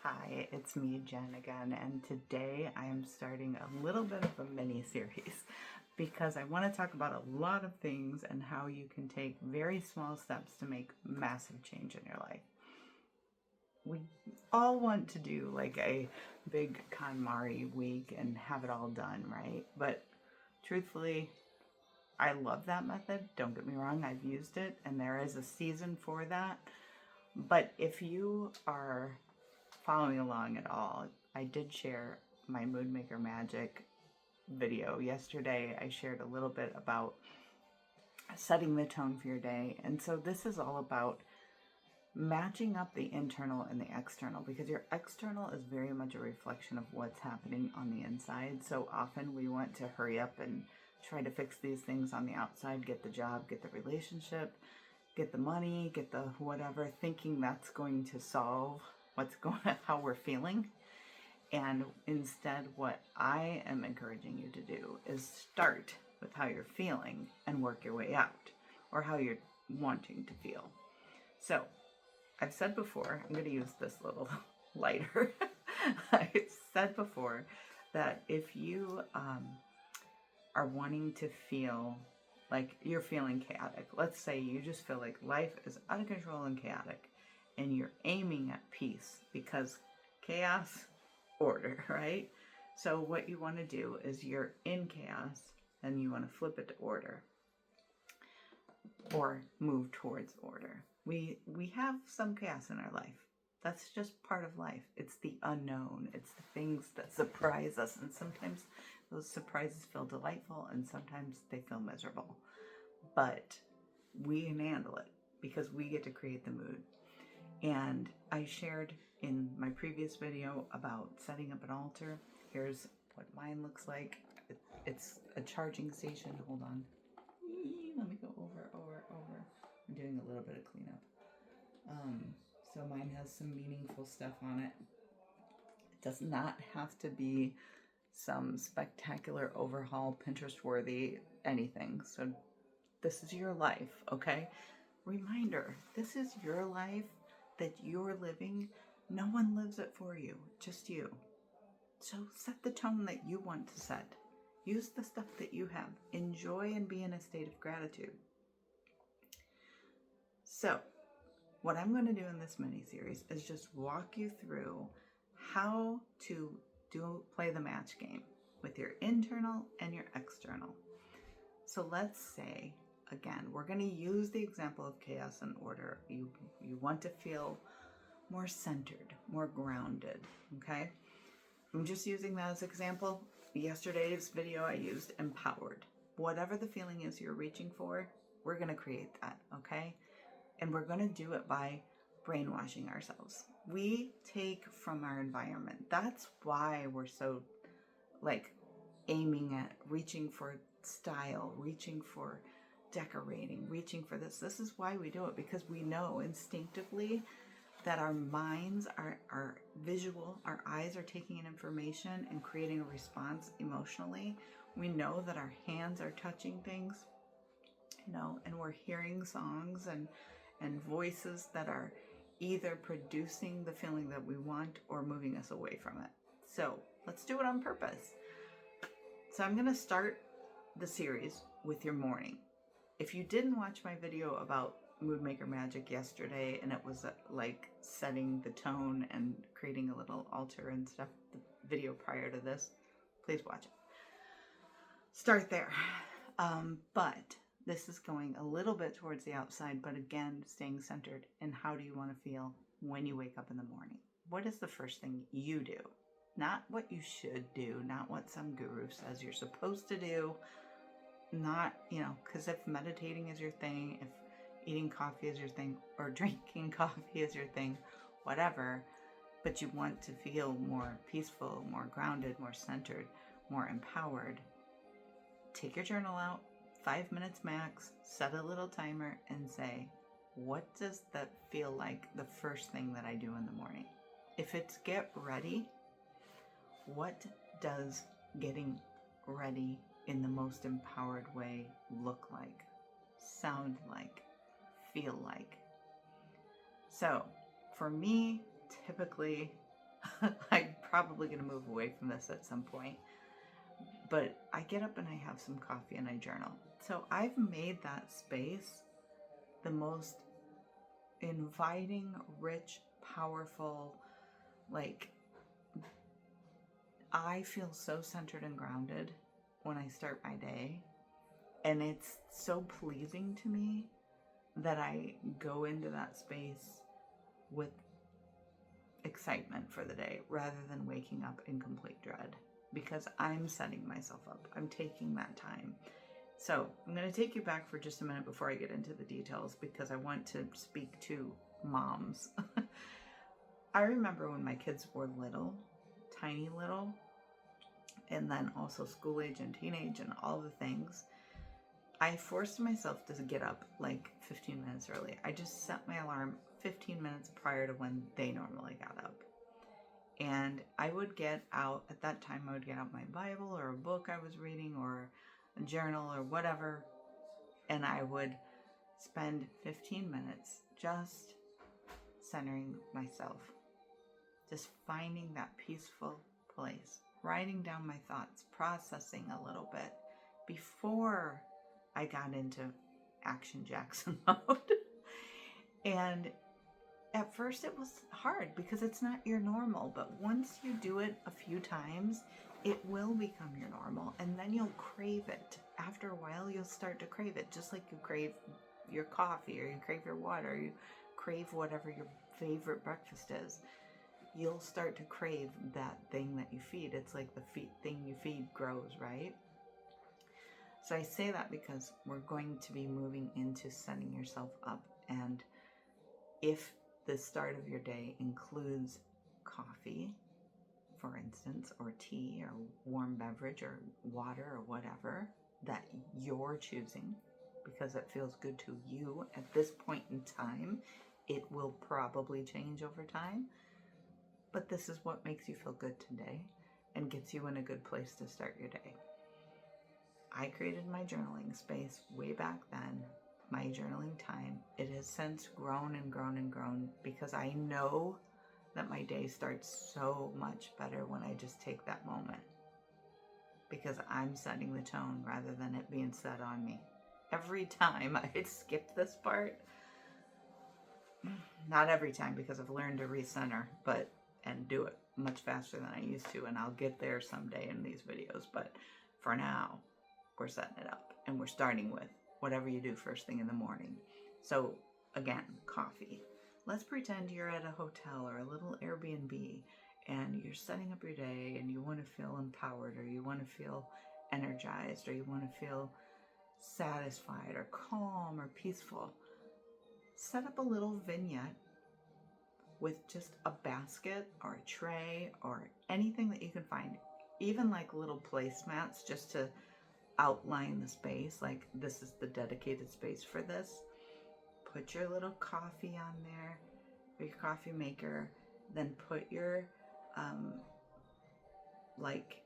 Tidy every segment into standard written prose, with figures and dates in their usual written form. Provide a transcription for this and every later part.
Hi, it's me, Jen, again, and today I am starting a little bit of a mini series because I want to talk about a lot of things and how you can take very small steps to make massive change in your life. We all want to do like a big KonMari week and have it all done, right? But truthfully, I love that method. Don't get me wrong, I've used it and there is a season for that. But if you are following along at all, I did share my Moodmaker Magic video yesterday. I shared a little bit about setting the tone for your day. And so this is all about matching up the internal and the external, because your external is very much a reflection of what's happening on the inside. So often we want to hurry up and try to fix these things on the outside, get the job, get the relationship, get the money, get the whatever, thinking that's going to solve what's going on, how we're feeling. And instead, what I am encouraging you to do is start with how you're feeling and work your way out, or how you're wanting to feel. So I've said before, I'm going to use this little lighter. I've said before that if you are wanting to feel like you're feeling chaotic, let's say you just feel like life is out of control and chaotic, and you're aiming at peace, because chaos, order, right? So what you want to do is you're in chaos and you want to flip it to order, or move towards order. We have some chaos in our life. That's just part of life. It's the unknown. It's the things that surprise us. And sometimes those surprises feel delightful and sometimes they feel miserable. But we can handle it because we get to create the mood. And I shared in my previous video about setting up an altar. Here's what mine looks like. It's a charging station. Hold on. Let me go over. I'm doing a little bit of cleanup. So mine has some meaningful stuff on it. It does not have to be some spectacular overhaul, Pinterest-worthy anything. So this is your life, okay? Reminder, this is your life that you're living. No one lives it for you, just you. So set the tone that you want to set. Use the stuff that you have. Enjoy and be in a state of gratitude. So what I'm going to do in this mini-series is just walk you through how to play the match game with your internal and your external. So let's say, again, we're going to use the example of chaos and order. You want to feel more centered, more grounded, okay? I'm just using that as an example. Yesterday's video I used empowered. Whatever the feeling is you're reaching for, we're going to create that, okay? And we're going to do it by brainwashing ourselves. We take from our environment. That's why we're so aiming at reaching for style, reaching for decorating, reaching for this. This is why we do it, because we know instinctively that our minds are visual, our eyes are taking in information and creating a response emotionally. We know that our hands are touching things, and we're hearing songs and voices that are either producing the feeling that we want or moving us away from it. So let's do it on purpose. So I'm going to start the series with your morning. If you didn't watch my video about Moodmaker Magic yesterday, and it was like setting the tone and creating a little altar and stuff, the video prior to this, please watch it. Start there. But this is going a little bit towards the outside, but again, staying centered. And how do you want to feel when you wake up in the morning? What is the first thing you do? Not what you should do, not what some guru says you're supposed to do. Not, because if meditating is your thing, if eating coffee is your thing, or drinking coffee is your thing, whatever, but you want to feel more peaceful, more grounded, more centered, more empowered, take your journal out, 5 minutes max, set a little timer and say, what does that feel like the first thing that I do in the morning? If it's get ready, what does getting ready in the most empowered way look like, sound like, feel like? So for me, typically I'm probably going to move away from this at some point. But I get up and I have some coffee and I journal. So I've made that space the most inviting, rich, powerful, like, I feel so centered and grounded when I start my day. And it's so pleasing to me that I go into that space with excitement for the day rather than waking up in complete dread, because I'm setting myself up. I'm taking that time. So I'm going to take you back for just a minute before I get into the details, because I want to speak to moms. I remember when my kids were little, tiny little, and then also school age and teenage and all the things, I forced myself to get up like 15 minutes early. I just set my alarm 15 minutes prior to when they normally got up. And I would get out, at that time, I would get out my Bible or a book I was reading or a journal or whatever, and I would spend 15 minutes just centering myself, just finding that peaceful place, writing down my thoughts, processing a little bit before I got into Action Jackson mode. And at first it was hard because it's not your normal, but once you do it a few times, it will become your normal, and then you'll crave it. After a while, you'll start to crave it, just like you crave your coffee, or you crave your water, or you crave whatever your favorite breakfast is. You'll start to crave that thing that you feed. It's like the thing you feed grows, right? So I say that because we're going to be moving into setting yourself up, and if the start of your day includes coffee, for instance, or tea, or warm beverage, or water, or whatever that you're choosing because it feels good to you at this point in time, it will probably change over time, but this is what makes you feel good today and gets you in a good place to start your day. I created my journaling space way back then, my journaling time. It has since grown and grown and grown, because I know that my day starts so much better when I just take that moment, because I'm setting the tone rather than it being set on me. Every time I skip this part, not every time, because I've learned to recenter, and do it much faster than I used to, and I'll get there someday in these videos, but for now, we're setting it up, and we're starting with whatever you do first thing in the morning. So again, coffee. Let's pretend you're at a hotel or a little Airbnb and you're setting up your day and you want to feel empowered, or you want to feel energized, or you want to feel satisfied or calm or peaceful. Set up a little vignette with just a basket or a tray or anything that you can find, even like little placemats just to outline the space, like this is the dedicated space for this. Put your little coffee on there, or your coffee maker, then put your like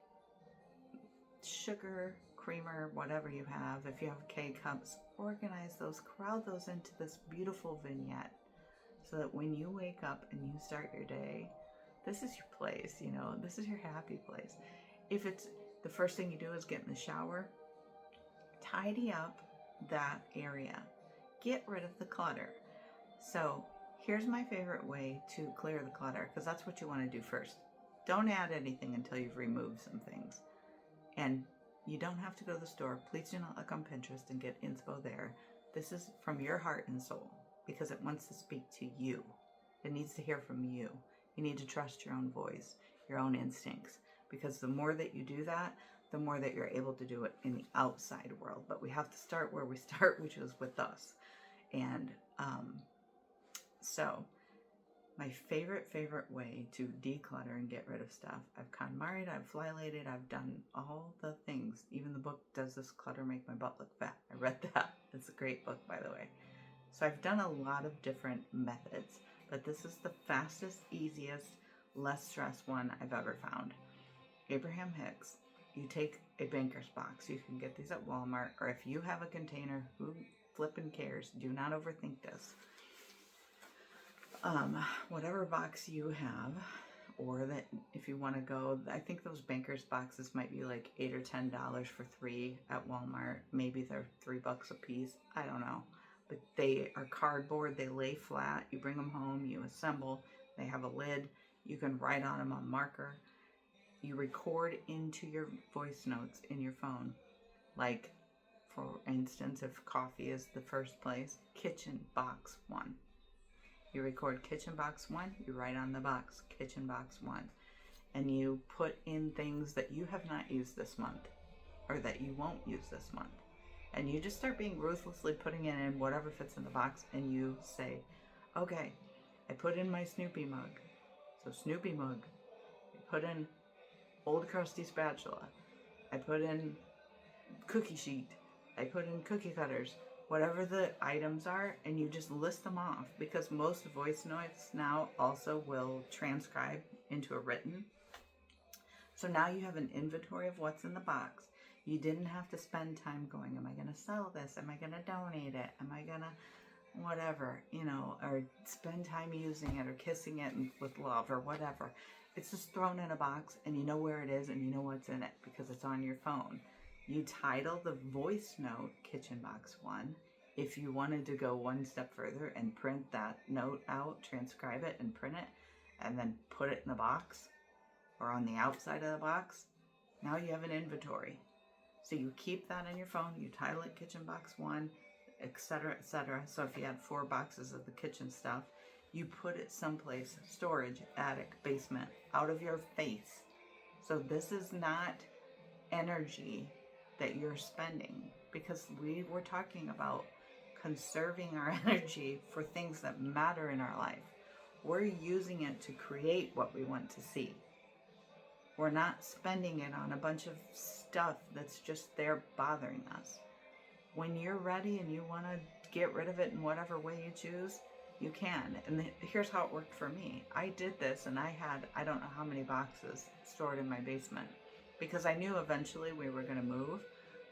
sugar, creamer, whatever you have. If you have K-cups, organize those, crowd those into this beautiful vignette, so that when you wake up and you start your day, this is your place, this is your happy place. If it's the first thing you do is get in the shower, tidy up that area. Get rid of the clutter. So here's my favorite way to clear the clutter, because that's what you want to do first. Don't add anything until you've removed some things. And you don't have to go to the store. Please do not look on Pinterest and get inspo there. This is from your heart and soul, because it wants to speak to you. It needs to hear from you. You need to trust your own voice, your own instincts, because the more that you do that, the more that you're able to do it in the outside world. But we have to start where we start, which is with us. And so my favorite way to declutter and get rid of stuff, I've KonMari'd, I've FlyLated, I've done all the things. Even the book, Does This Clutter Make My Butt Look Fat? I read that. It's a great book, by the way. So I've done a lot of different methods, but this is the fastest, easiest, less stress one I've ever found. Abraham Hicks. You take a banker's box. You can get these at Walmart, or if you have a container, who flippin' cares? Do not overthink this. Whatever box you have, or that if you want to go, I think those Bankers boxes might be like $8 or $10 for 3 at Walmart. Maybe they're $3 a piece. I don't know. But they are cardboard. They lay flat. You bring them home. You assemble. They have a lid. You can write on them on marker. You record into your voice notes in your phone. Like, for instance, if coffee is the first place, kitchen box 1. You record kitchen box 1, you write on the box, kitchen box 1. And you put in things that you have not used this month, or that you won't use this month. And you just start being ruthlessly putting it in whatever fits in the box, and you say, okay, I put in my Snoopy mug. So Snoopy mug. I put in old crusty spatula. I put in cookie sheet. I put in cookie cutters. Whatever the items are, and you just list them off, because most voice notes now also will transcribe into a written. So now you have an inventory of what's in the box. You didn't have to spend time going, am I going to sell this? Am I going to donate it? Am I going to whatever, or spend time using it or kissing it with love or whatever. It's just thrown in a box, and you know where it is and you know what's in it because it's on your phone. You title the voice note Kitchen Box 1. If you wanted to go one step further and print that note out, transcribe it and print it, and then put it in the box or on the outside of the box, now you have an inventory. So you keep that in your phone, you title it Kitchen Box 1, etc., etc. So if you had 4 boxes of the kitchen stuff, you put it someplace, storage, attic, basement, out of your face. So this is not energy that you're spending, because we were talking about conserving our energy for things that matter in our life. We're using it to create what we want to see. We're not spending it on a bunch of stuff that's just there bothering us. When you're ready and you want to get rid of it in whatever way you choose, you can. And here's how it worked for me. I did this, and I had, I don't know how many boxes stored in my basement, because I knew eventually we were going to move.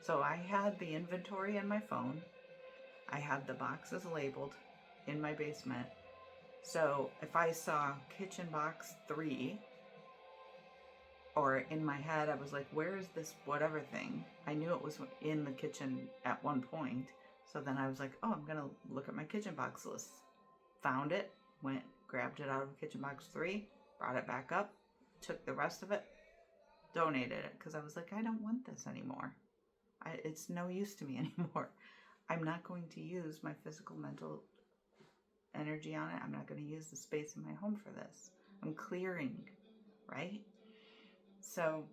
So I had the inventory in my phone. I had the boxes labeled in my basement. So if I saw kitchen box 3, or in my head I was like, where is this whatever thing? I knew it was in the kitchen at one point. So then I was like, oh, I'm going to look at my kitchen box list. Found it, went, grabbed it out of kitchen box 3, brought it back up, took the rest of it, donated it, because I was like, I don't want this anymore. It's no use to me anymore. I'm not going to use my physical, mental energy on it. I'm not going to use the space in my home for this. I'm clearing, right? So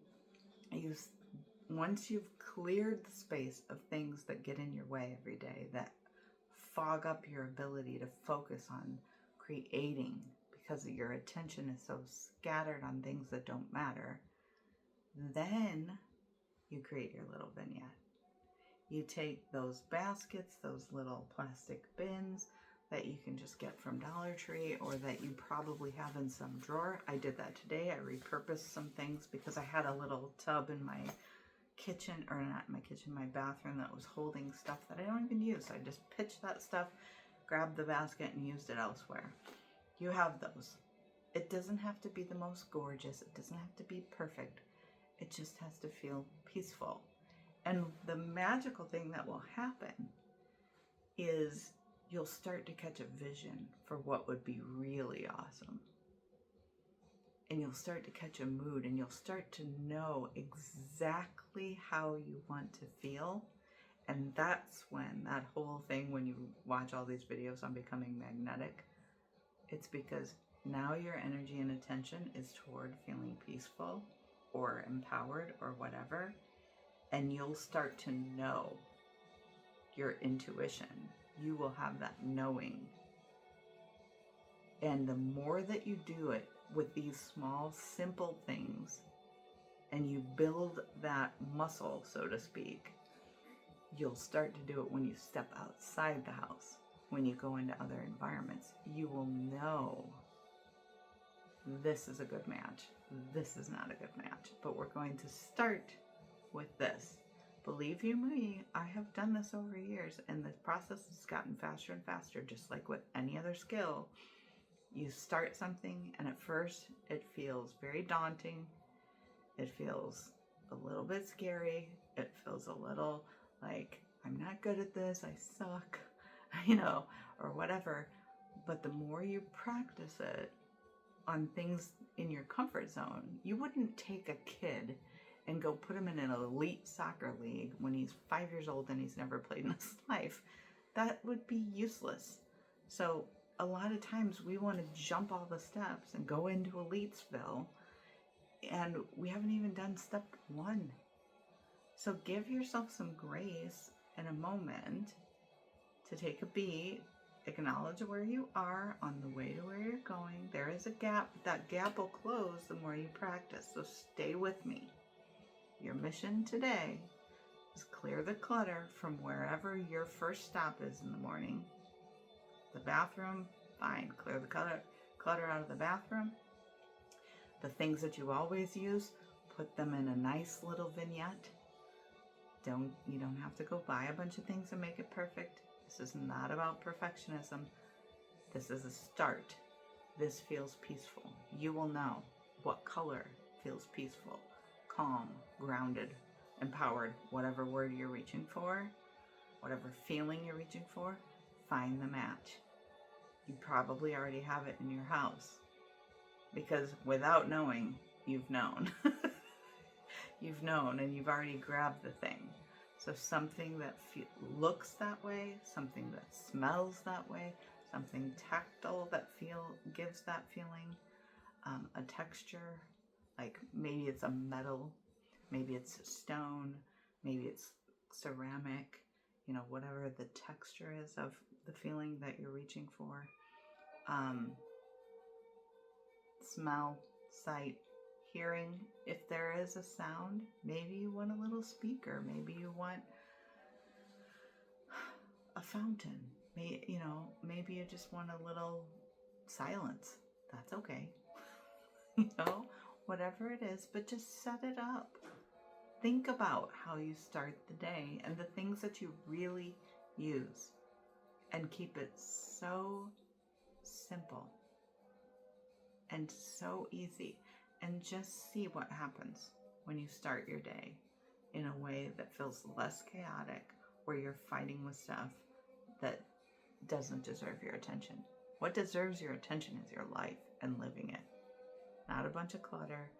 once you've cleared the space of things that get in your way every day, that fog up your ability to focus on creating, because your attention is so scattered on things that don't matter, then you create your little vignette. You take those baskets, those little plastic bins that you can just get from Dollar Tree, or that you probably have in some drawer. I did that today. I repurposed some things because I had a little tub in my kitchen, or not my kitchen, my bathroom, that was holding stuff that I don't even use. So I just pitched that stuff, grabbed the basket, and used it elsewhere. You have those. It doesn't have to be the most gorgeous. It doesn't have to be perfect. It just has to feel peaceful. And the magical thing that will happen is you'll start to catch a vision for what would be really awesome. And you'll start to catch a mood, and you'll start to know exactly how you want to feel. And that's when that whole thing, when you watch all these videos on becoming magnetic, it's because now your energy and attention is toward feeling peaceful or empowered or whatever. And you'll start to know your intuition. You will have that knowing. And the more that you do it with these small, simple things, and you build that muscle, so to speak, you'll start to do it when you step outside the house, when you go into other environments. You will know this is a good match. This is not a good match. But we're going to start with this. Believe you me, I have done this over years, and the process has gotten faster and faster, just like with any other skill. You start something and at first it feels very daunting. It feels a little bit scary. It feels a little like, I'm not good at this, I suck, or whatever. But the more you practice it on things in your comfort zone, you wouldn't take a kid and go put him in an elite soccer league when he's 5 years old and he's never played in his life. That would be useless. So a lot of times we want to jump all the steps and go into Elitesville, and we haven't even done step 1. So give yourself some grace and a moment to take a beat, acknowledge where you are on the way to where you're going. There is a gap. That gap will close the more you practice. So stay with me. Your mission today is clear the clutter from wherever your first stop is in the morning. The bathroom, fine. Clear the clutter out of the bathroom. The things that you always use, put them in a nice little vignette. You don't have to go buy a bunch of things and make it perfect. This is not about perfectionism. This is a start. This feels peaceful. You will know what color feels peaceful, calm, grounded, empowered, whatever word you're reaching for, whatever feeling you're reaching for, find the match. You probably already have it in your house because without knowing, you've known. You've known and you've already grabbed the thing. So something that looks that way, something that smells that way, something tactile that gives that feeling, a texture, like maybe it's a metal, maybe it's stone, maybe it's ceramic, whatever the texture is of the feeling that you're reaching for. Smell, sight, hearing. If there is a sound, maybe you want a little speaker, maybe you want a fountain, maybe you just want a little silence. That's okay. Whatever it is, but just set it up. Think about how you start the day and the things that you really use, and keep it so simple and so easy, and just see what happens when you start your day in a way that feels less chaotic, where you're fighting with stuff that doesn't deserve your attention. What deserves your attention is your life and living it. Not a bunch of clutter,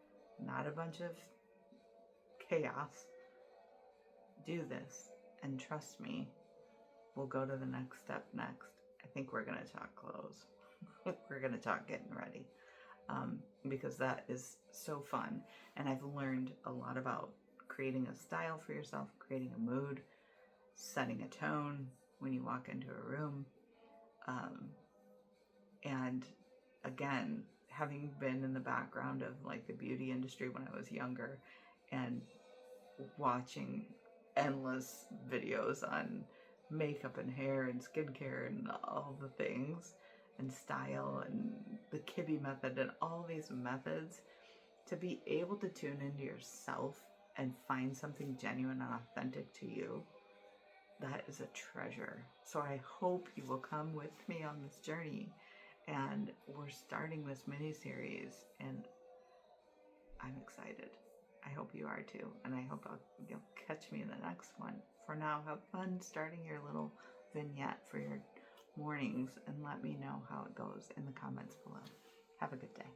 not a bunch of chaos. Do this, and trust me, we'll go to the next step next. I think we're going to talk clothes. We're going to talk getting ready, because that is so fun. And I've learned a lot about creating a style for yourself, creating a mood, setting a tone when you walk into a room. And again, having been in the background of like the beauty industry when I was younger, and watching endless videos on makeup and hair and skincare and all the things and style and the Kibbe method and all these methods, to be able to tune into yourself and find something genuine and authentic to you, that is a treasure. So I hope you will come with me on this journey, and we're starting this mini-series, and I'm excited. I hope you are too, and I hope you'll catch me in the next one. For now, have fun starting your little vignette for your mornings, and let me know how it goes in the comments below. Have a good day.